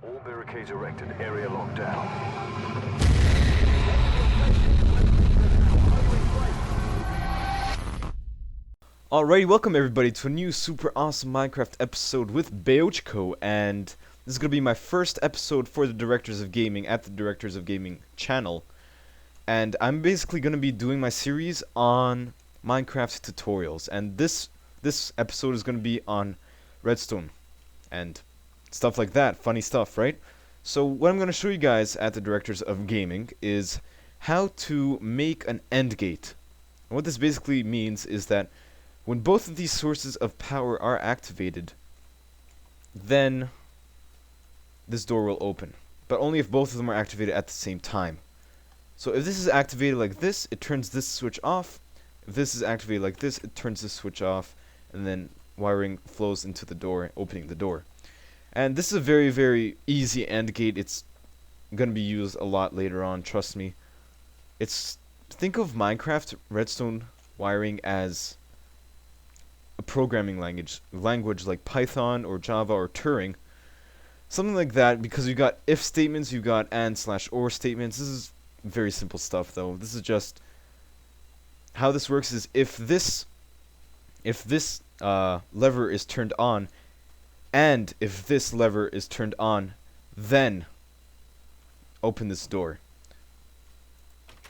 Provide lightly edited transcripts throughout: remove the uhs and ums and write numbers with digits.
All barricades erected. Area locked down. Alrighty, welcome everybody to a new super awesome Minecraft episode with Beojiko, and this is going to be my first episode for the Directors of Gaming at the Directors of Gaming channel. And I'm basically going to be doing my series on Minecraft tutorials, and this episode is going to be on Redstone and stuff like that, funny stuff, right? So what I'm going to show you guys at the Directors of Gaming is how to make an end gate. And what this basically means is that when both of these sources of power are activated, then this door will open. But only if both of them are activated at the same time. So if this is activated like this, it turns this switch off. If this is activated like this, it turns this switch off. And then wiring flows into the door, opening the door. And this is a very, very easy end gate. It's going to be used a lot later on, trust me. Think of Minecraft redstone wiring as a programming language like Python or Java or Turing, something like that, because you got if statements, you got and/or statements. This is very simple stuff, though. This is just how this works. Is if this lever is turned on, and if this lever is turned on, then open this door.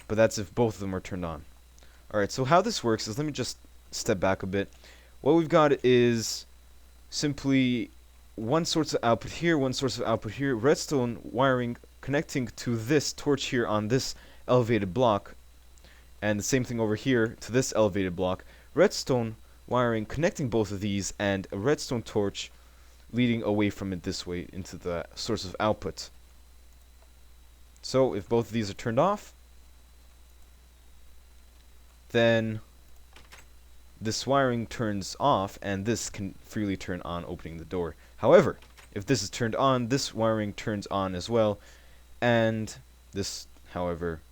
But that's if both of them are turned on. Alright, so how this works is, let me just step back a bit. What we've got is simply one source of output here, one source of output here, redstone wiring connecting to this torch here on this elevated block, and the same thing over here to this elevated block, redstone wiring connecting both of these, and a redstone torch leading away from it this way into the source of output. So if both of these are turned off, then this wiring turns off, and this can freely turn on, opening the door. However, if this is turned on, this wiring turns on as well, and this, however,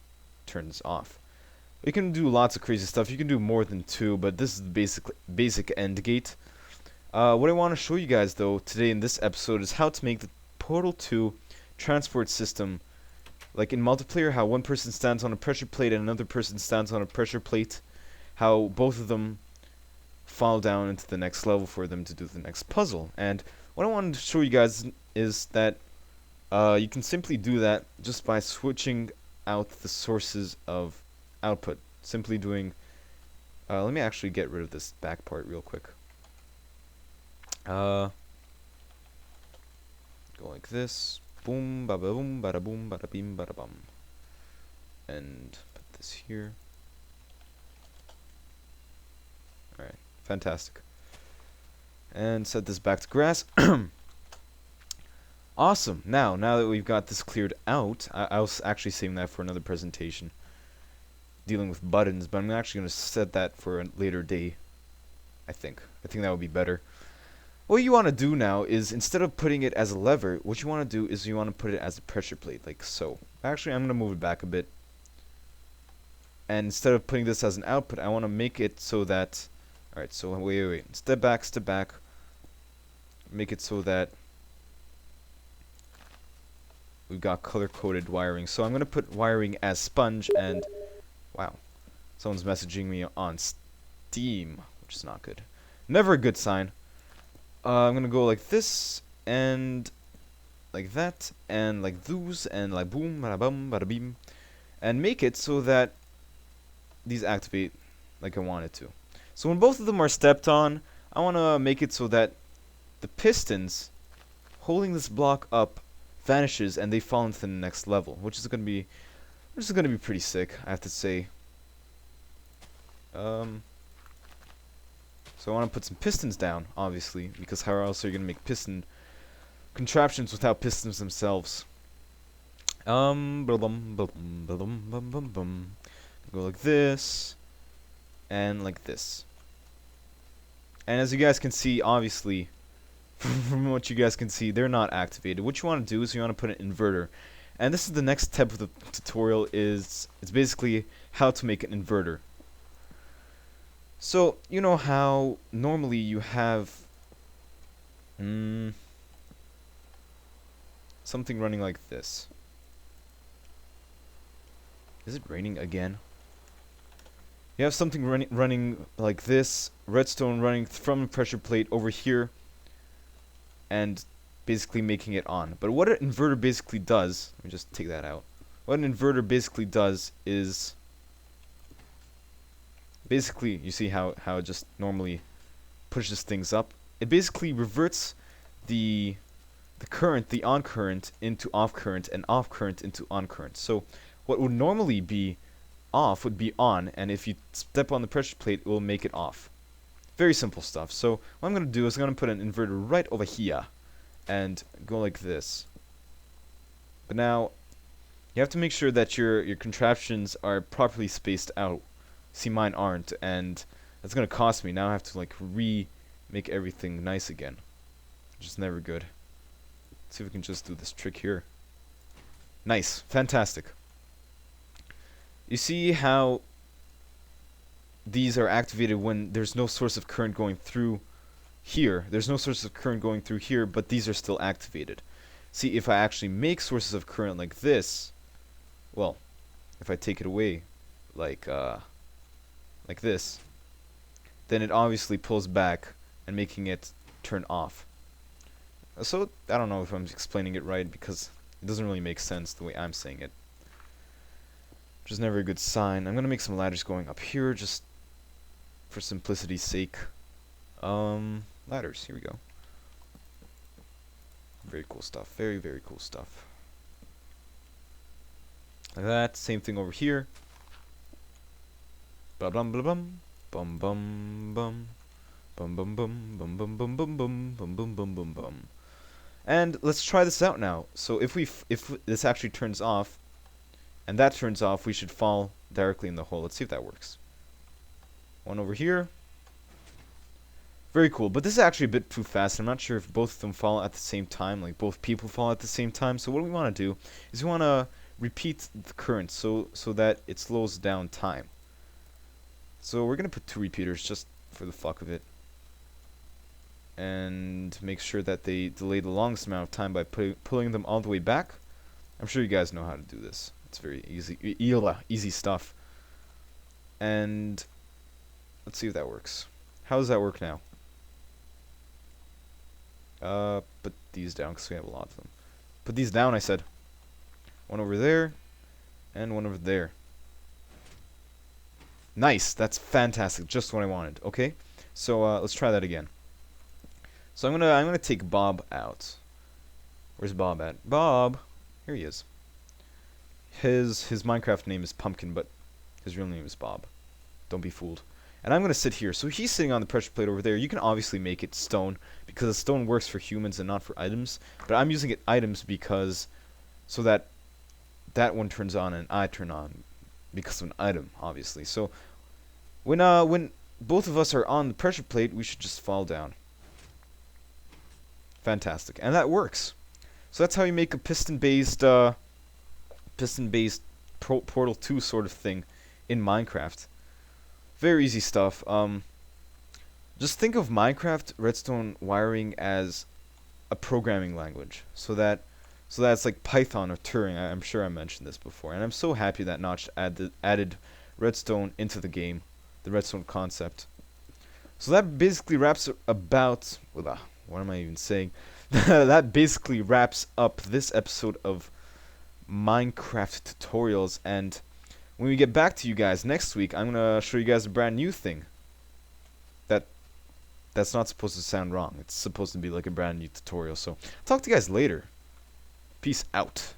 turns off. You can do lots of crazy stuff. You can do more than two, but this is the basic end gate. What I want to show you guys, though, today in this episode is how to make the Portal 2 transport system. Like in multiplayer, how one person stands on a pressure plate and another person stands on a pressure plate. How both of them fall down into the next level for them to do the next puzzle. And what I wanted to show you guys is that you can simply do that just by switching out the sources of output. Simply doing... let me actually get rid of this back part real quick. Go like this. Boom, ba boom, bada boom, bada beam, bada bum. And put this here. Alright, fantastic. And set this back to grass. Awesome. Now that we've got this cleared out, I was actually saving that for another presentation, dealing with buttons, but I'm actually going to set that for a later day, I think that would be better. What you want to do now is, instead of putting it as a lever, what you want to do is you want to put it as a pressure plate, like so. Actually, I'm going to move it back a bit. And instead of putting this as an output, I want to make it so that... Alright, so wait. Step back. Make it so that we've got color-coded wiring. So I'm going to put wiring as sponge, and... Wow. Someone's messaging me on Steam, which is not good. Never a good sign. I'm going to go like this, and like that, and like those, and like boom, bada bum, bada beam. And make it so that these activate like I want it to. So when both of them are stepped on, I want to make it so that the pistons holding this block up vanishes and they fall into the next level, which is going to be pretty sick, I have to say. So I want to put some pistons down, obviously, because how else are you going to make piston contraptions without pistons themselves? Go like this, and like this. And as you guys can see, obviously, from what you guys can see, they're not activated. What you want to do is you want to put an inverter. And this is the next step of the tutorial, it's basically how to make an inverter. So, you know how normally you have... something running like this. Is it raining again? You have something running like this, redstone running from a pressure plate over here, and basically making it on. But what an inverter basically does, let me just take that out. What an inverter basically does is, basically, you see how it just normally pushes things up. It basically reverts the current, the on current, into off current, and off current into on current. So what would normally be off would be on, and if you step on the pressure plate, it will make it off. Very simple stuff. So what I'm going to do is I'm going to put an inverter right over here and go like this. But now you have to make sure that your contraptions are properly spaced out. See, mine aren't, and that's going to cost me. Now I have to like remake everything nice again, which is never good. Let's see if we can just do this trick here. Nice. Fantastic. You see how these are activated when there's no source of current going through here. There's no source of current going through here, but these are still activated. See, if I actually make sources of current like this, well, if I take it away like this, then it obviously pulls back and making it turn off. So I don't know if I'm explaining it right, because it doesn't really make sense the way I'm saying it, which is never a good sign. I'm gonna make some ladders going up here just for simplicity's sake. Ladders, here we go. Very cool stuff. Very, very cool stuff. Like that. Same thing over here. Bum bum bum bum bum bum bum bum bum bum bum bum bum bum bum bum bum bum bum. And let's try this out now. So if this actually turns off, and that turns off, we should fall directly in the hole. Let's see if that works. One over here. Very cool, but this is actually a bit too fast. I'm not sure if both of them fall at the same time, like both people fall at the same time. So what we want to do is we want to repeat the current so that it slows down time. So we're going to put 2 repeaters just for the fuck of it, and make sure that they delay the longest amount of time by pulling them all the way back. I'm sure you guys know how to do this. It's very easy stuff. And let's see if that works. How does that work now? Put these down because we have a lot of them. Put these down, I said. One over there, and one over there. Nice, that's fantastic. Just what I wanted. Okay, so let's try that again. So I'm gonna take Bob out. Where's Bob at? Bob, here he is. His Minecraft name is Pumpkin, but his real name is Bob. Don't be fooled. And I'm going to sit here. So he's sitting on the pressure plate over there. You can obviously make it stone, because the stone works for humans and not for items. But I'm using it items because so that that one turns on and I turn on because of an item, obviously. So when both of us are on the pressure plate, we should just fall down. Fantastic. And that works. So that's how you make a piston-based Portal 2 sort of thing in Minecraft. Very easy stuff. Just think of Minecraft Redstone wiring as a programming language, so that's like Python or Turing. I'm sure I mentioned this before, and I'm so happy that Notch added Redstone into the game, the Redstone concept. So that basically wraps about. What am I even saying? That basically wraps up this episode of Minecraft tutorials, and when we get back to you guys next week, I'm gonna show you guys a brand new thing. That's not supposed to sound wrong. It's supposed to be like a brand new tutorial. So, talk to you guys later. Peace out.